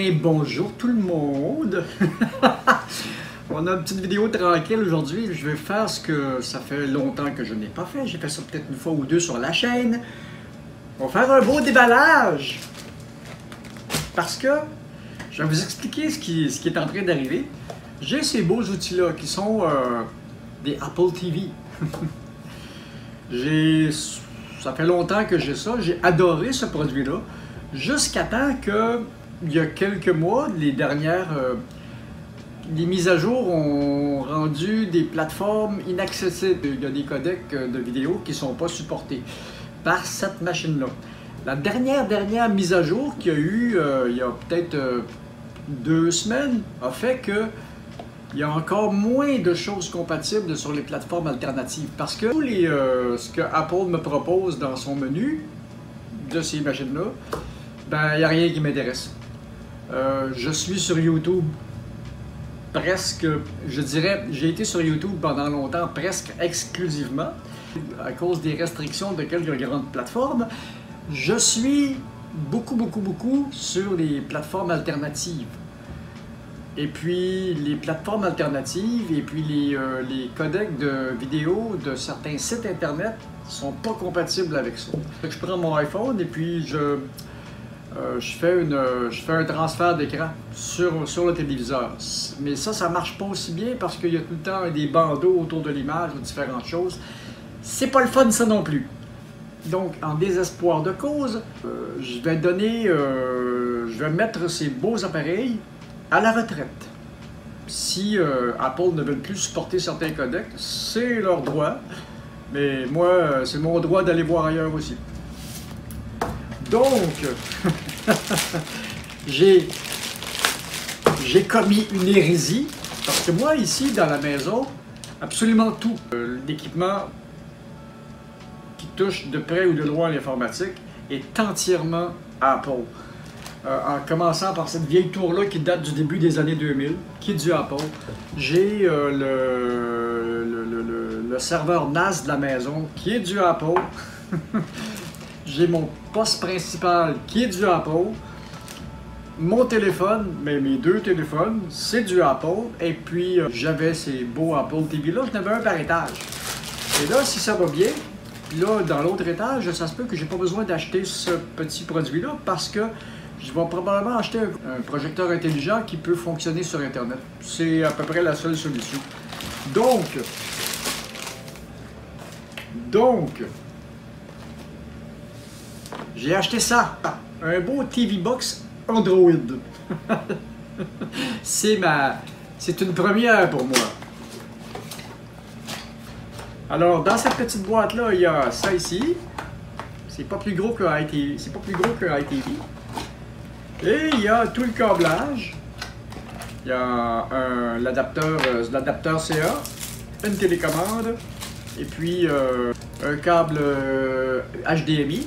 bien, bonjour tout le monde! On a une petite vidéo tranquille aujourd'hui. Je vais faire ce que ça fait longtemps que je n'ai pas fait. J'ai fait ça peut-être une fois ou deux sur la chaîne. On va faire un beau déballage. Parce que je vais vous expliquer ce qui est en train d'arriver. J'ai ces beaux outils-là qui sont des Apple TV. Ça fait longtemps que j'ai ça. J'ai adoré ce produit-là. Jusqu'à temps que, il y a quelques mois, les mises à jour ont rendu des plateformes inaccessibles. Il y a des codecs de vidéos qui ne sont pas supportés par cette machine-là. La dernière mise à jour qu'il y a eu il y a peut-être 2 semaines a fait que il y a encore moins de choses compatibles sur les plateformes alternatives. Parce que ce que Apple me propose dans son menu de ces machines-là, ben, il n'y a rien qui m'intéresse. Je suis sur YouTube presque, je dirais, j'ai été sur YouTube pendant longtemps presque exclusivement à cause des restrictions de quelques grandes plateformes. Je suis beaucoup sur les plateformes alternatives. Et puis les plateformes alternatives et puis les codecs de vidéo de certains sites internet sont pas compatibles avec ça. Je prends mon iPhone et puis je fais un transfert d'écran sur le téléviseur. Mais ça marche pas aussi bien parce qu'il y a tout le temps des bandeaux autour de l'image ou différentes choses. C'est pas le fun ça non plus. Donc, en désespoir de cause, je vais mettre ces beaux appareils à la retraite. Si Apple ne veut plus supporter certains codecs, c'est leur droit. Mais moi, c'est mon droit d'aller voir ailleurs aussi. Donc, j'ai commis une hérésie, parce que moi, ici, dans la maison, absolument tout, l'équipement qui touche de près ou de loin l'informatique est entièrement Apple. En commençant par cette vieille tour-là qui date du début des années 2000, qui est du Apple. J'ai le serveur NAS de la maison, qui est du Apple. J'ai mon poste principal qui est du Apple. Mon téléphone, mais mes 2 téléphones, c'est du Apple. Et puis, j'avais ces beaux Apple TV-là, j'en avais un par étage. Et là, si ça va bien, là, dans l'autre étage, ça se peut que j'ai pas besoin d'acheter ce petit produit-là parce que je vais probablement acheter un projecteur intelligent qui peut fonctionner sur Internet. C'est à peu près la seule solution. Donc, j'ai acheté ça, un beau TV Box Android. C'est une première pour moi. Alors, dans cette petite boîte-là, il y a ça ici. C'est pas plus gros que iTV. Et il y a tout le câblage. Il y a l'adapteur CA, une télécommande, et puis un câble HDMI.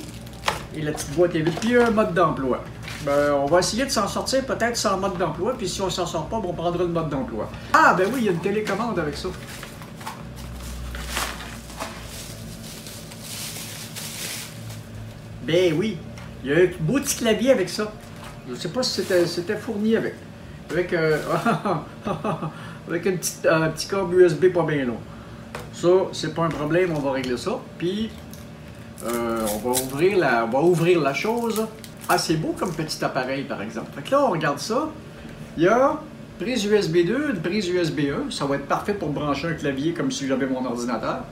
Et la petite boîte est vide, puis un mode d'emploi. Ben, on va essayer de s'en sortir peut-être sans mode d'emploi, puis si on s'en sort pas, on prendra le mode d'emploi. Ah, ben oui, il y a une télécommande avec ça. Ben oui, il y a un beau petit clavier avec ça. Je ne sais pas si c'était fourni avec avec un petit câble USB pas bien long. Ça, c'est pas un problème, on va régler ça. Puis, on va ouvrir la chose. Ah, c'est beau comme petit appareil, par exemple. Fait que là, on regarde ça. Il y a une prise USB 2, une prise USB 1. Ça va être parfait pour brancher un clavier comme si j'avais mon ordinateur.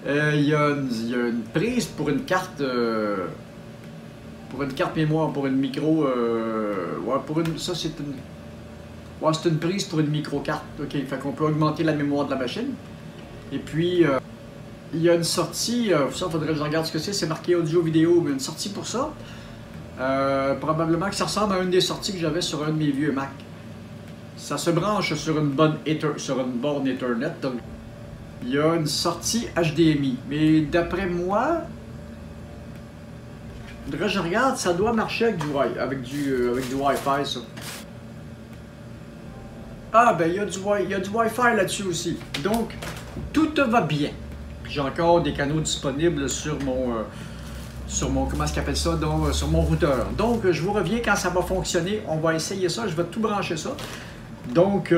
Il y a une prise pour une carte mémoire, pour une micro. Ça, c'est une. Ouais, c'est une prise pour une micro-carte. OK, fait qu'on peut augmenter la mémoire de la machine. Et puis, il y a une sortie, ça, il faudrait que je regarde ce que c'est marqué audio-vidéo, mais une sortie pour ça. Probablement que ça ressemble à une des sorties que j'avais sur un de mes vieux Mac. Ça se branche sur une borne Ethernet. Donc, il y a une sortie HDMI. Mais d'après moi, je regarde, ça doit marcher avec du Wi-Fi, ça. Ah, ben il y a du Wi-Fi là-dessus aussi. Donc, tout va bien. J'ai encore des canaux disponibles sur sur mon, comment est-ce qu'on appelle ça, donc, sur mon routeur. Donc, je vous reviens quand ça va fonctionner. On va essayer ça. Je vais tout brancher ça. Donc,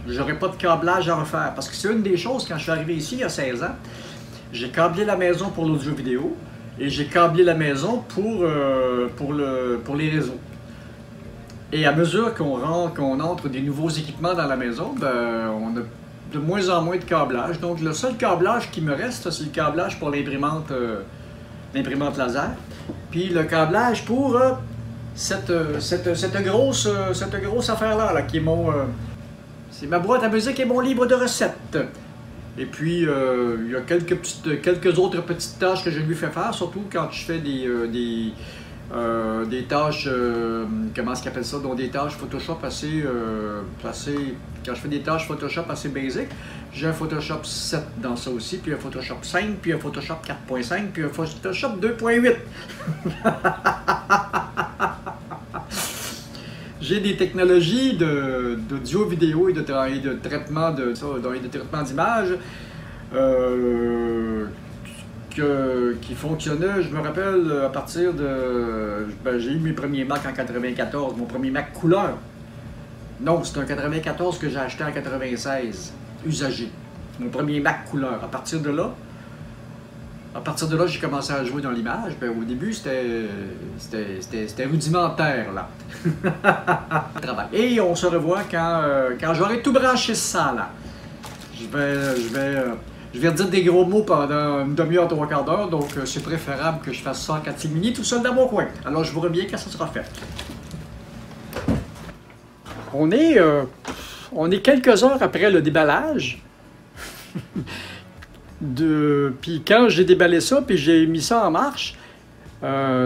j'aurai pas de câblage à refaire. Parce que c'est une des choses, quand je suis arrivé ici il y a 16 ans, j'ai câblé la maison pour l'audio vidéo et j'ai câblé la maison pour les réseaux. Et à mesure qu'on entre des nouveaux équipements dans la maison, ben, on a de moins en moins de câblage. Donc, le seul câblage qui me reste, c'est le câblage pour l'imprimante laser. Puis le câblage pour cette grosse affaire-là, qui est mon... c'est ma boîte à musique et mon livre de recettes. Et puis, il y a quelques autres petites tâches que je lui fais faire, surtout quand je fais des tâches, comment est-ce qu'ils appellent ça, donc des tâches Photoshop assez, quand je fais des tâches Photoshop assez basiques, j'ai un Photoshop 7 dans ça aussi, puis un Photoshop 5, puis un Photoshop 4.5, puis un Photoshop 2.8. J'ai des technologies d'audio, vidéo et de traitement d'image qui fonctionnait, je me rappelle, à partir de... Ben, j'ai eu mes premiers Mac en 94, mon premier Mac couleur. Non, c'est un 94 que j'ai acheté en 96, usagé. Mon premier Mac couleur. À partir de là, j'ai commencé à jouer dans l'image. Ben, au début, c'était rudimentaire, là. Et on se revoit quand j'aurai tout branché ça, là. Je vais redire des gros mots pendant une demi-heure, trois quarts d'heure, donc c'est préférable que je fasse ça en catimini tout seul dans mon coin. Alors, je vous reviens quand ça sera fait. On est quelques heures après le déballage. Puis quand j'ai déballé ça, puis j'ai mis ça en marche,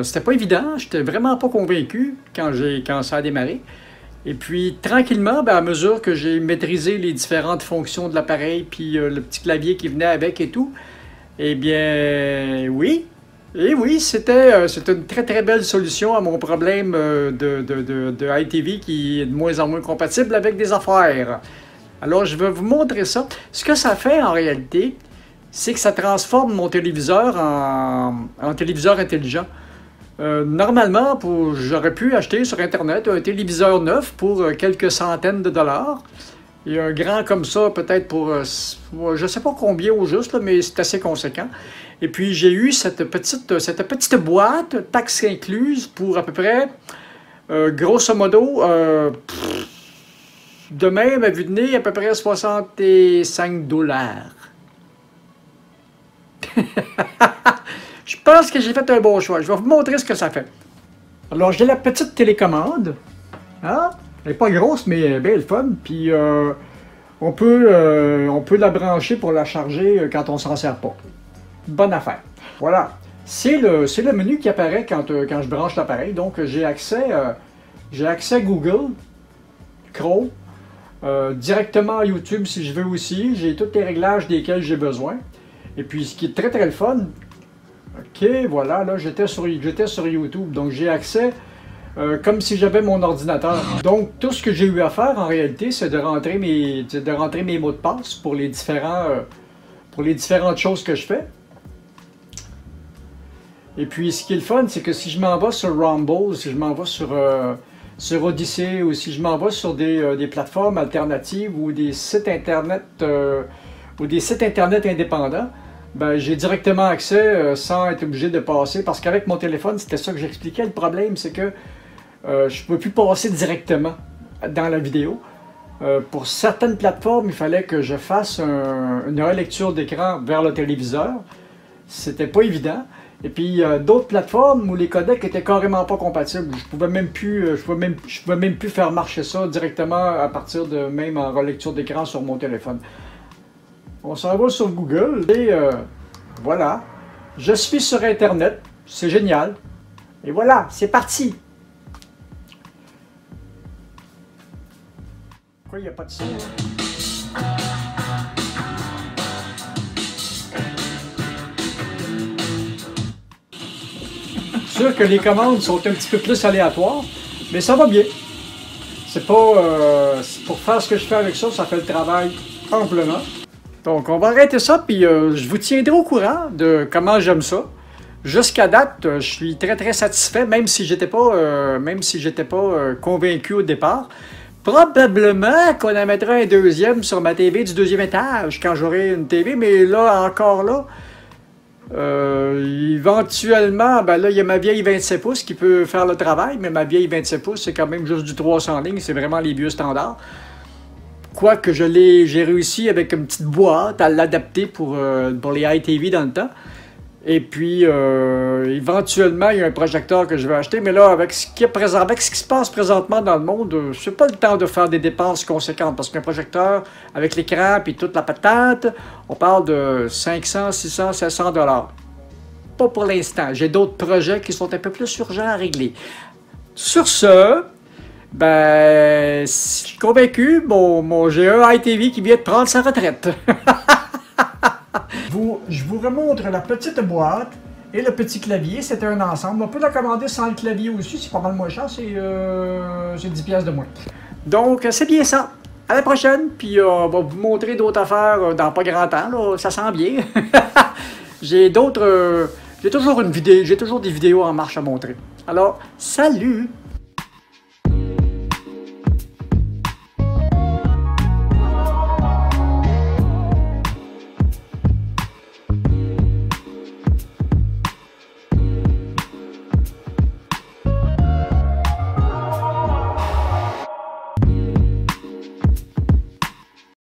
c'était pas évident. J'étais vraiment pas convaincu quand ça a démarré. Et puis, tranquillement, ben, à mesure que j'ai maîtrisé les différentes fonctions de l'appareil, puis le petit clavier qui venait avec et tout, eh bien, oui. Et oui, c'était une très, très belle solution à mon problème de iTV qui est de moins en moins compatible avec des affaires. Alors, je vais vous montrer ça. Ce que ça fait, en réalité, c'est que ça transforme mon téléviseur en téléviseur intelligent. Normalement, j'aurais pu acheter sur Internet un téléviseur neuf pour quelques centaines de dollars. Et un grand comme ça, peut-être pour, je ne sais pas combien au juste, là, mais c'est assez conséquent. Et puis, j'ai eu cette petite boîte, taxe incluse, pour à peu près, grosso modo, de même, à vue de nez, à peu près 65 $. Je pense que j'ai fait un bon choix. Je vais vous montrer ce que ça fait. Alors, j'ai la petite télécommande. Hein? Elle n'est pas grosse, mais elle est bien le fun. Puis, on peut la brancher pour la charger quand on ne s'en sert pas. Bonne affaire. Voilà. C'est le menu qui apparaît quand je branche l'appareil. Donc, j'ai accès à Google, Chrome, directement à YouTube si je veux aussi. J'ai tous les réglages desquels j'ai besoin. Et puis, ce qui est très, très le fun, OK, voilà, là, j'étais sur YouTube, donc j'ai accès comme si j'avais mon ordinateur. Donc, tout ce que j'ai eu à faire, en réalité, c'est de rentrer mes mots de passe pour les différentes choses que je fais. Et puis, ce qui est le fun, c'est que si je m'en vais sur Rumble, si je m'en vais sur Odyssey, ou si je m'en vais sur des plateformes alternatives ou des sites Internet, indépendants, ben, j'ai directement accès sans être obligé de passer, parce qu'avec mon téléphone, c'était ça que j'expliquais. Le problème, c'est que je ne peux plus passer directement dans la vidéo. Pour certaines plateformes, il fallait que je fasse une relecture d'écran vers le téléviseur. C'était pas évident. Et puis, d'autres plateformes où les codecs étaient carrément pas compatibles. Je pouvais même plus faire marcher ça directement à partir de même en relecture d'écran sur mon téléphone. On s'en va sur Google et voilà, je suis sur Internet, c'est génial. Et voilà, c'est parti. Pourquoi il n'y a pas de son? Sûr que les commandes sont un petit peu plus aléatoires, mais ça va bien. C'est pas... pour faire ce que je fais avec ça, ça fait le travail amplement. Donc, on va arrêter ça, puis je vous tiendrai au courant de comment j'aime ça. Jusqu'à date, je suis très très satisfait, même si j'étais pas, convaincu au départ. Probablement qu'on en mettra un deuxième sur ma TV du deuxième étage quand j'aurai une TV, mais là, encore là, éventuellement, ben là, il y a ma vieille 27 pouces qui peut faire le travail, mais ma vieille 27 pouces, c'est quand même juste du 300 lignes, c'est vraiment les vieux standards. Quoique j'ai réussi avec une petite boîte à l'adapter pour les iTV dans le temps. Et puis, éventuellement, il y a un projecteur que je vais acheter. Mais là, avec ce qui se passe présentement dans le monde, c'est pas le temps de faire des dépenses conséquentes. Parce qu'un projecteur, avec l'écran et toute la patente, on parle de 500, 600, 700 $. Pas pour l'instant. J'ai d'autres projets qui sont un peu plus urgents à régler. Sur ce, ben, je suis convaincu, j'ai un iTV qui vient de prendre sa retraite. Je vous remontre la petite boîte et le petit clavier. C'est un ensemble. On peut la commander sans le clavier aussi. C'est pas mal moins cher. C'est 10 piastres de moins. Donc, c'est bien ça. À la prochaine. Puis, on va vous montrer d'autres affaires dans pas grand temps. Là. Ça sent bien. J'ai toujours des vidéos en marche à montrer. Alors, salut!